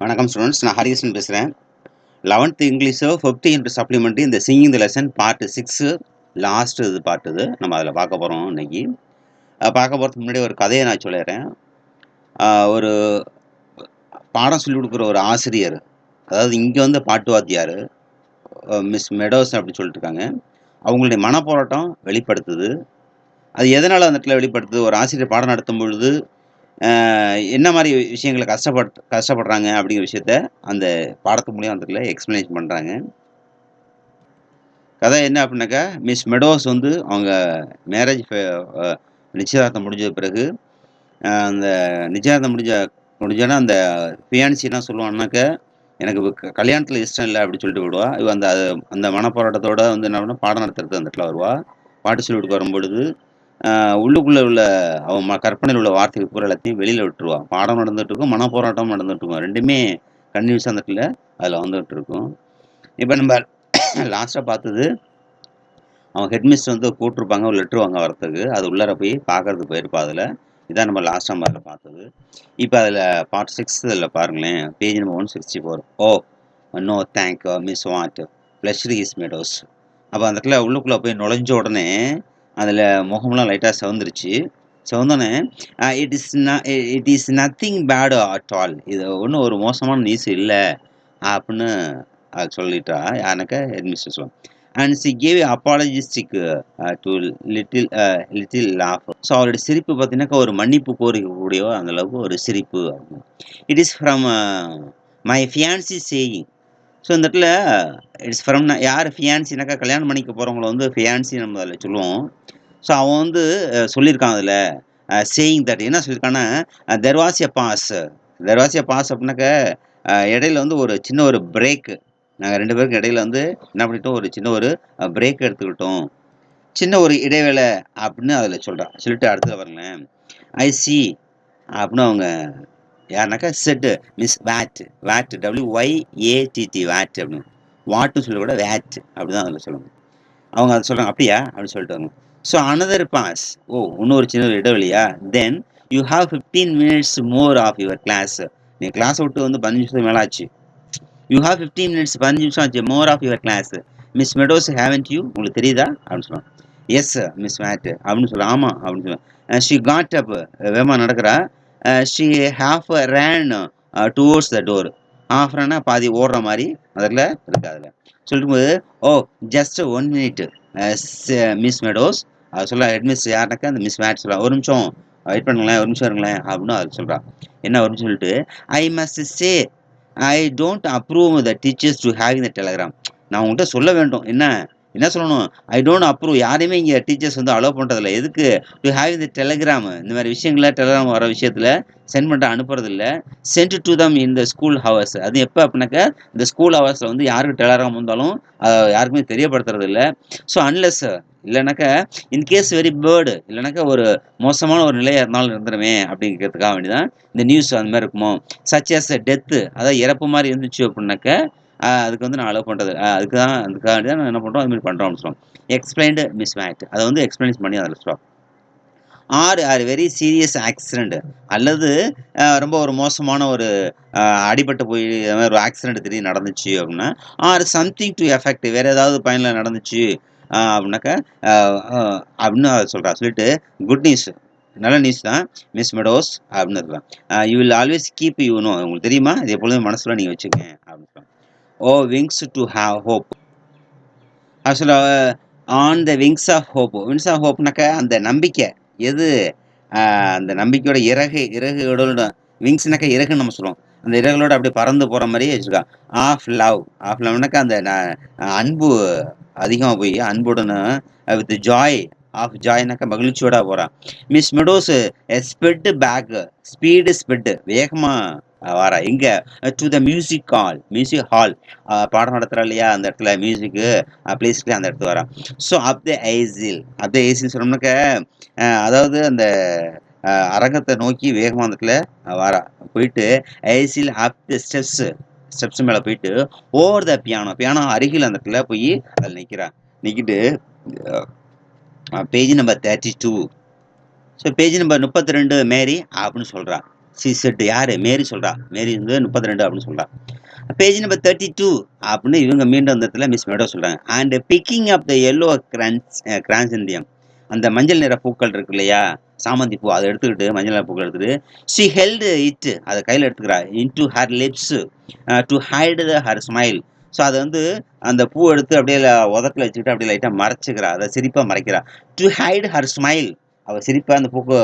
வணக்கம் ஸ்டூடெண்ட்ஸ், நான் ஹரிகிருஷ்ணன் பேசுகிறேன். 11th English 5th unit supplementary இந்த singing the lesson part 6 last இது பார்ட் இது நம்ம அதில் பார்க்க போகிறோம் இன்னைக்கு. பார்க்க போகிறதுக்கு முன்னாடி ஒரு கதையை நான் சொல்லிடுறேன். ஒரு பாடம் சொல்லிக் கொடுக்குற ஒரு ஆசிரியர், அதாவது இங்கே வந்து பாட்டு வாத்தியார் மிஸ் மெடோஸ் அப்படின்னு சொல்லிட்டு இருக்காங்க. அவங்களுடைய மனப்போராட்டம் வெளிப்படுத்துது. அது எதனால் அந்த இடத்துல வெளிப்படுத்துது? ஒரு ஆசிரியர் பாடம் நடத்தும் பொழுது என்ன மாதிரி விஷயங்களை கஷ்டப்படுறாங்க அப்படிங்கிற விஷயத்த அந்த பாடத்து மூலியம் அந்த இடத்துல எக்ஸ்பிளனேஷன் பண்ணுறாங்க. கதை என்ன அப்படின்னாக்கா, மிஸ் மெடோஸ் வந்து அவங்க மேரேஜ் நிச்சயதார்த்தம் முடிஞ்ச பிறகு அந்த நிச்சயதார்த்தம் முடிஞ்சோன்னா அந்த ஃபியான்சி என்ன சொல்லுவான்னாக்கா, எனக்கு கல்யாணத்தில் இஷ்டம் இல்லை அப்படின்னு சொல்லிட்டு விடுவா. இவ அந்த அந்த மனப்போராட்டத்தோட வந்து என்ன பண்ணா பாடம் நடத்துறது அந்த இடத்துல வருவா. பாட்டு சொல்லி கொடுக்க வரும்பொழுது உள்ளுக்குள்ளே உள்ள அவன் கற்பனையில் உள்ள வார்த்தைகள் பூரா எல்லாத்தையும் வெளியில் விட்டுருவான். பாடம் நடந்துகிட்டு இருக்கும், மனப்போராட்டம் நடந்துகிட்டு இருக்கும். ரெண்டுமே கன்டினியூஸாக அந்த இடத்துல அதில் வந்துகிட்டு இருக்கும். இப்போ நம்ம லாஸ்ட்டாக பார்த்தது, அவன் ஹெட்மிஸ்டர் வந்து கூப்பிட்ருப்பாங்க ஒரு லெட்ரு வாங்க வரத்துக்கு. அது உள்ளார போய் பார்க்கறதுக்கு போயிருப்பா. அதில் இதான் நம்ம லாஸ்ட் நம்பரில் பார்த்தது. இப்போ அதில் பார்ட் 6 இதில் பாருங்களேன், page number 164. Oh no thank Miss what pleasure is Meadows. அப்போ அந்த இடத்துல உள்ளுக்குள்ளே போய் நுழைஞ்ச உடனே அதில் முகம்லாம் லைட்டாக சிவந்துருச்சு. சிவந்தோடனே it is nothing bad at all, இது ஒன்றும் ஒரு மோசமான நியூஸ் இல்லை அப்படின்னு அது சொல்லிட்டா. யாருனாக்கா ஹெட்மிஸ்டர் சொல்லுவாங்க. And she gave apologetic to little laugh. So அவருடைய சிரிப்பு பார்த்தீங்கன்னாக்கா ஒரு மன்னிப்பு கோரிக்கக்கூடிய அந்த அளவுக்கு ஒரு சிரிப்பு. It is from my fiancée saying. So இந்த இடத்துல இட்ஸ் ஃப்ரம் யார் ஃபியான்சினாக்கா கல்யாணம் பண்ணிக்க போகிறவங்கள வந்து ஃபியான்சி நம்ம அதில் சொல்லுவோம். ஸோ அவன் வந்து சொல்லியிருக்கான் அதில் சேயிங் தட் என்ன சொல்லியிருக்கான்னா, தெர்வாசிய பாஸ் அப்படின்னாக்கா இடையில வந்து ஒரு சின்ன ஒரு பிரேக்கு. நாங்கள் 2 பேருக்கு இடையில வந்து என்ன பண்ணிட்டோம், ஒரு சின்ன ஒரு பிரேக் எடுத்துக்கிட்டோம், சின்ன ஒரு இடைவேளை அப்படின்னு அதில் சொல்கிறான். சொல்லிட்டு அடுத்தது பாருங்களேன், ஐ சி அப்படின்னு அவங்க யாருனாக்கா said Miss Wyatt WYATT Wyatt அப்படின்னு வாட்டுன்னு சொல்லி கூட வேட் அப்படி தான் அதில் சொல்லணும். அவங்க அதை சொல்கிறாங்க, அப்படியா அப்படின்னு சொல்லிட்டு வாங்க. ஸோ அனதர் பாஸ், இன்னொரு சின்ன ஒரு இடைவெளியா, then you have 15 minutes more of your class. நீ கிளாஸை விட்டு வந்து 15 நிமிஷம் மேலே ஆச்சு. யூ ஹாவ் 15 minutes 15 நிமிஷம் ஆச்சு more of your class Miss Meadows haven't you, உங்களுக்கு தெரியுதா அப்படின்னு சொல்லுவாங்க. எஸ் மிஸ் மேட் அப்படின்னு சொல்லுவாங்க. ஆமாம் அப்படின்னு சொல்லுவாங்க. ஷி காட் அப், வேகமாக நடக்கிறா. She half ran towards the door. Half ரன்னா பாதி ஓடுற மாதிரி அதில் இருக்கு. அதில் சொல்லிட்டு போது ஜஸ்ட் 1 minute மிஸ் மெடோஸ் அது சொல்ல. ஹெட்மிஸ்டர் யாருனாக்கா அந்த மிஸ் மேட் சொல்ல, ஒரு நிமிஷம் வெயிட் பண்ணுங்களேன், ஒரு நிமிஷம் இருங்களேன் அப்படின்னு அது சொல்கிறான். என்ன ஒரு நிமிஷம் சொல்லிட்டு, I must say I don't approve the teachers to having the Telegram. நான் உங்கள்கிட்ட சொல்ல வேண்டும். என்ன சொல்லணும்? ஐ டோன்ட் அப்ரூவ், யாரையுமே இங்கே டீச்சர்ஸ் வந்து அலோவ் பண்ணுறதில்ல. எதுக்கு? டு ஹேவிங் த டெலகிராம், இந்த மாதிரி விஷயங்கள டெலகிராம் வர விஷயத்தில் சென்ட் பண்ணிட்டு அனுப்புறதில்ல. Send to them in the school hours. அது எப்போ அப்படின்னாக்கா இந்த ஸ்கூல் ஹவர்ஸில் வந்து யாருக்கு டெலகிராம் வந்தாலும் யாருக்குமே தெரியப்படுத்துறதில்ல. ஸோ அன்லெஸ் இல்லைனாக்கா இன்கேஸ் வெரி பேர்டு, இல்லைனாக்கா ஒரு மோசமான ஒரு நிலையாக இருந்தாலும் இருந்துருமே அப்படிங்கிறதுக்காக வேண்டிதான் இந்த நியூஸ் அந்த மாதிரி இருக்குமோ. சச் அஸ் டெத்து, அதாவது இறப்பு மாதிரி இருந்துச்சு அப்படின்னாக்கா அதுக்கு வந்து நான் அலோவ் பண்ணுறது, அதுக்காக வேண்டி தான் நான் என்ன பண்ணுறோம், அது மாதிரி பண்ணுறோம் அப்படின்னு சொல்லுவோம். எக்ஸ்பிளைன்டு மிஸ் மேட், அதை வந்து எக்ஸ்பிளைன் பண்ணி அதில் சொல்லுவோம். ஆர் வெரி சீரியஸ் ஆக்சிடெண்ட், அல்லது ரொம்ப ஒரு மோசமான ஒரு அடிபட்டு போய் மாதிரி ஒரு ஆக்சிடெண்ட் திடீர்னு நடந்துச்சு அப்படின்னா, ஆர் சம்திங் டு எஃபெக்ட், வேறு ஏதாவது பயனில் நடந்துச்சு அப்படின்னாக்கா அப்படின்னு அதை சொல்கிறா. சொல்லிட்டு குட் நியூஸ், நல்ல நியூஸ் தான் மிஸ் மெடோஸ் அப்படின்னு இருக்கலாம். You will always keep you know, உங்களுக்கு தெரியுமா, இது எப்பொழுதுமே மனசில் நீங்கள் வச்சுக்கேன் அப்படின்னு சொல்லுவாங்க. Wings to have hope. ஆக்சுவலாக ஆன் த விங்ஸ் ஆஃப் ஹோப்னாக்கா அந்த நம்பிக்கை எது, அந்த நம்பிக்கையோட இறகுகளோட, விங்ஸ்னாக்கா இறகுன்னு நம்ம சொல்லுவோம், அந்த இறகுகளோட அப்படி பறந்து போகிற மாதிரியே வச்சுருக்கான். ஆஃப்னாக்கா அந்த அன்பு அதிகமாக போய் அன்புடன் வித் ஜாய்னாக்கா மகிழ்ச்சியோட போகிறான். மிஸ் மெடோஸ் ஸ்பெட் பேக், ஸ்பீடு வேகமாக வாரா. எங்கே? டு த மியூசிக் ஹால், பாடம் நடத்துகிறா இல்லையா அந்த இடத்துல மியூசிக்கு பிளேஸ்க்கு அந்த இடத்துல வரா. ஸோ அப் த ஐசில் சொன்னோம்னாக்க அதாவது அந்த அரங்கத்தை நோக்கி வேகமாக அந்த இடத்துல வாரா. போயிட்டு ஐசில் அப் த ஸ்டெப்ஸ் மேலே போயிட்டு ஓவர் த பியானோ அருகில் அந்த இடத்துல போய் அதில் நிற்கிட்டு page number 32. So page number 32 Mary அப்படின்னு சொல்கிறான். ஷி செட் யாரு? மேரி சொல்றா. மேரி வந்து 32 அப்படின்னு சொல்றா. பேஜ் நம்பர் 32 அப்படின்னு இவங்க மீண்டும் அந்த இடத்துல மிஸ் மேடோ சொல்றாங்க. And picking up the yellow chrysanthemum அந்த மஞ்சள் நிற பூக்கள் இருக்கு இல்லையா? சாமந்தி பூ. அத எடுத்துக்கிட்டு மஞ்சள் நிற பூக்கள் எடுத்துட்டு, ஷி ஹெல்ட் இட் அத கையில எடுத்துக்கிறா. Into her lips to hide her smile. So அத வந்து அந்த பூ எடுத்து அப்படியே உதட்டுல வச்சுக்கிட்டு அப்படியே லைட்டா மறைச்சுக்கிறா. அத சிரிப்பா மறைக்கிறா. To hide her smile. அவ சிரிப்பா அந்த பூக்கு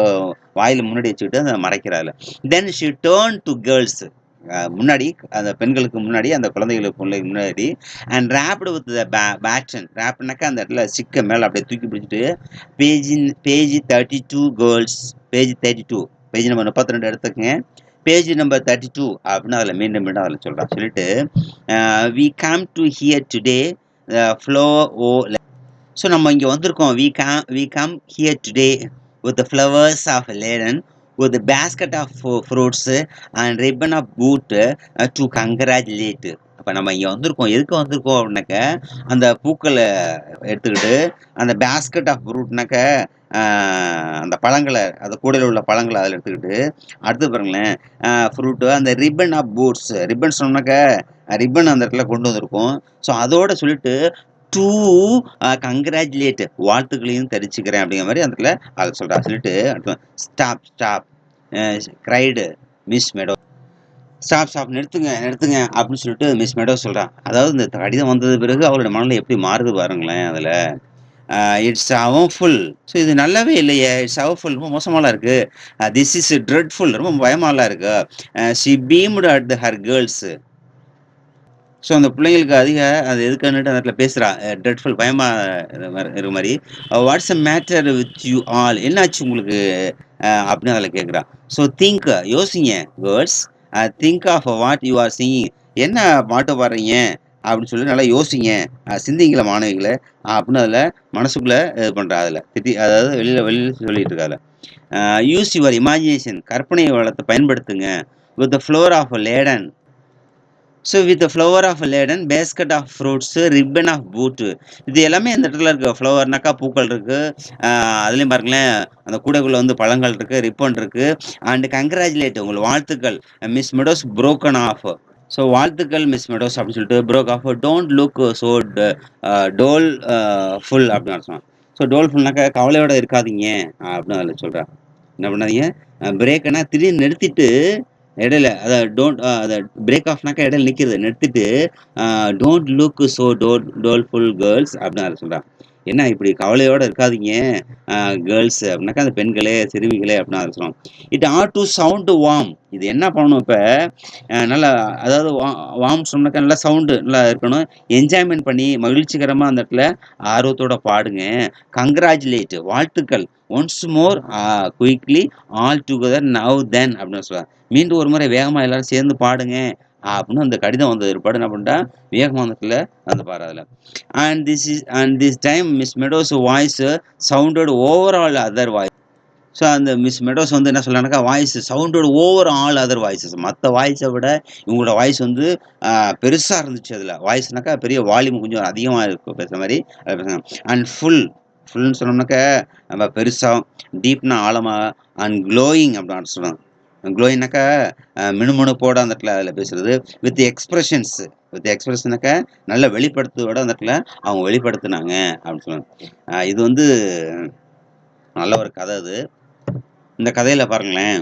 வாயில முன்னாடி வச்சுக்கிட்டு அத மறைக்கிறா அதுல. Then she turn to girls. முன்னாடி அந்த பெண்களுக்கு முன்னாடி அந்த குழந்தைகளுக்கு முன்னாடி அண்ட் ரேப்டு வித் பேட்டன் ரேப்னாக்கா அந்த இடத்துல சிக்க மேல அப்படியே தூக்கி பிடிச்சிட்டு page 32 girls page 32 page number 32 எடுத்துக்கங்க. பேஜ் நம்பர் 32 அப்படின்னு அதில் மீண்டும் மீண்டும் அதில் சொல்கிறான். சொல்லிட்டு we come to here today flow oh. So நம்ம இங்கே வந்திருக்கோம். We come here today with the flowers of laden with a basket of fruits and ribbon of boot to congratulate. அப்போ நம்ம இங்கே வந்திருக்கோம். எதுக்கு வந்திருக்கோம் அப்படின்னாக்க அந்த பூக்களை எடுத்துக்கிட்டு அந்த பேஸ்கெட் ஆஃப் ஃப்ரூட்னாக்க அந்த பழங்களை அந்த கூடையில் உள்ள பழங்களை அதில் எடுத்துக்கிட்டு அடுத்து பாருங்களேன் ஃப்ரூட்டு அந்த ரிப்பன் ஆஃப் பூட்ஸ் ரிப்பன் சொன்னாக்க ரிப்பன் அந்த இடத்துல கொண்டு வந்திருக்கோம். ஸோ அதோட சொல்லிட்டு டூ கங்க்ராச்சுலேட் வாழ்த்துக்களையும் தெரிவிச்சுக்கிறேன் அப்படிங்கிற மாதிரி அந்த இடத்துல அதை சொல்கிறா. சொல்லிட்டு ஸ்டாப் கிரைடு மிஸ் மெடோ. ஸ்டாப் நிறுத்துங்க அப்படின்னு சொல்லிட்டு மிஸ் மெடோ சொல்கிறான். அதாவது இந்த கடிதம் வந்தது பிறகு அவளோட மனநிலை எப்படி மாறுது பாருங்களேன். அதில் இட்ஸ் அவஃபுல். ஸோ இது நல்லாவே இல்லையே. இட்ஸ் அவஃபுல் ரொம்ப மோசமாலாம் இருக்கு. திஸ் இஸ் ட்ரெட்ஃபுல் ரொம்ப பயமாலாம் இருக்கு. She beamed at her girls. So அந்த பிள்ளைங்களுக்கு அது எதுக்கானுட்டு அந்த இடத்துல பேசுகிறா. ட்ரெட்ஃபுல் பயமாக இருக்க மாதிரி. What's a matter with you all என்னாச்சு உங்களுக்கு அப்படின்னு அதில் கேட்குறா. ஸோ திங்க் யோசிங்க girls. Think of what you are singing. என்ன பாட்டு பாடுறீங்க அப்படின்னு சொல்லி நல்லா யோசிங்க. சிந்திங்கள மாணவிகளை அப்படின்னு அதில் மனசுக்குள்ளே இது பண்ணுறா. அதில் அதாவது வெளியில் சொல்லிட்டு இருக்கா. அதில் யூஸ் யுவர் இமேஜினேஷன் கற்பனை வளத்தை பயன்படுத்துங்க. With the floor of laden. So with flower of laden basket of fruits ribbon of boot. இது எல்லாமே அந்த இடத்துல இருக்குது. ஃப்ளவர்னாக்கா பூக்கள் இருக்குது. அதுலேயும் பாருங்களேன் அந்த கூடைக்குள்ளே வந்து பழங்கள் இருக்குது, ரிப்பன் இருக்குது. அண்ட் கங்க்ராச்சுலேட் உங்களுக்கு வாழ்த்துக்கள் Miss Meadows broken off. So வாழ்த்துக்கள் மிஸ் மெடோஸ் அப்படின்னு சொல்லிட்டு broke off don't look so dreadful அப்படின்னு அர்த்தம். ஸோ டோல் ஃபுல்னாக்கா கவலையோடு இருக்காதீங்க அப்படின்னு அதில் சொல்கிறேன். என்ன பண்ணாதீங்க பிரேக்குன்னா திடீர்னு நிறுத்திட்டு இடையில அதை பிரேக் ஆஃப்னாக்கா இடையில நிற்கிறது நிறுத்திட்டு டோன்ட் லுக் ஸோ டோல்ஃபுல் கேர்ள்ஸ் அப்படின்னு அதை சொல்கிறான். என்ன இப்படி கவலையோடு இருக்காதீங்க கேர்ள்ஸ் அப்படின்னாக்கா அந்த பெண்களே சிறுமிகளே அப்படின்னு அதை சொல்லுவாங்க. It add to sound warm. இது என்ன பண்ணணும் இப்போ நல்லா அதாவது வார்ம் சொன்னாக்கா நல்லா சவுண்டு நல்லா இருக்கணும். என்ஜாய்மெண்ட் பண்ணி மகிழ்ச்சிகரமாக அந்த இடத்துல ஆர்வத்தோட பாடுங்க. கங்க்ராச்சுலேட் வாழ்த்துக்கள். Once more quickly all together now then அப்படின்னு சொல்லுவாங்க. மீண்டும் ஒரு முறை வேகமாக எல்லாரும் சேர்ந்து பாடுங்க அப்படின்னு அந்த கடிதம் வந்தது ஏற்பாடு என்ன பண்ணிட்டா வேகமானத்தில் அந்த பாரு அதில். And this time Miss Meadows voice sounded over all other voice. So அந்த மிஸ் மெடோஸ் வந்து என்ன சொல்கிறாங்கனாக்கா வாய்ஸ் சவுண்டோட ஓவர் ஆல் அதர் வாய்ஸஸ் மற்ற வாய்ஸை விட இவங்களோட வாய்ஸ் வந்து பெருசாக இருந்துச்சு. அதில் வாய்ஸ்னாக்கா பெரிய வால்யூம் கொஞ்சம் அதிகமாக இருக்கும் பேசுகிற மாதிரி அதை பேசுகிறாங்க. அண்ட் ஃபுல்னு சொன்னோம்னாக்கா நம்ம பெருசாக டீப்னா ஆழமாக அண்ட் க்ளோயிங் அப்படின்னு சொல்லுவாங்க. க்ளோயிங்னாக்கா மினுமினுப்போட அந்த இடத்துல அதில் பேசுகிறது வித் எக்ஸ்பிரஷனாக்கா நல்ல வெளிப்படுத்துவோட அந்த இடத்துல அவங்க வெளிப்படுத்தினாங்க அப்படின்னு சொல்லுவாங்க. இது வந்து நல்ல ஒரு கதை. அது இந்த கதையில் பாருங்களேன்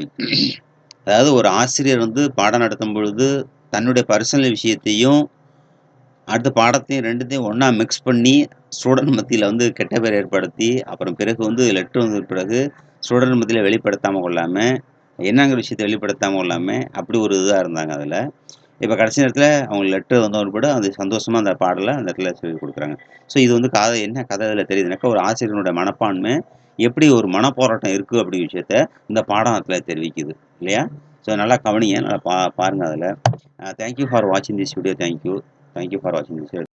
அதாவது ஒரு ஆசிரியர் வந்து பாடம் நடத்தும் பொழுது தன்னுடைய பர்சனல் விஷயத்தையும் அடுத்த பாடத்தையும் ரெண்டுத்தையும் ஒன்றா மிக்ஸ் பண்ணி ஸ்டூடெண்ட் மத்தியில் வந்து கெட்ட பேர் ஏற்படுத்தி அப்புறம் பிறகு வந்து லெட்டர் வந்த பிறகு ஸ்டூடெண்ட் மத்தியில் வெளிப்படுத்தாமல் கொள்ளாமல் என்னங்கிற விஷயத்தை வெளிப்படுத்தாமல் கொள்ளாமல் அப்படி ஒரு இதாக இருந்தாங்க. அதில் இப்போ கடைசி நேரத்தில் அவங்க லெட்டர் வந்த ஒரு அது சந்தோஷமாக அந்த பாடலை அந்த இடத்துல சொல்லி கொடுக்குறாங்க. ஸோ இது வந்து என்ன கதை இதில் தெரியுதுனாக்கா ஒரு ஆசிரியனுடைய மனப்பான்மை எப்படி ஒரு மனப்போராட்டம் இருக்குது அப்படிங்கிற விஷயத்த இந்த பாடம் அதில் தெரிவிக்குது இல்லையா. ஸோ நல்லா கவனிங்க, நல்லா பாருங்கள் அதில். தேங்க்யூ ஃபார் வாட்சிங் திஸ் வீடியோ. தேங்க்யூ ஃபார் வாட்சிங் திஸ் வீடியோ.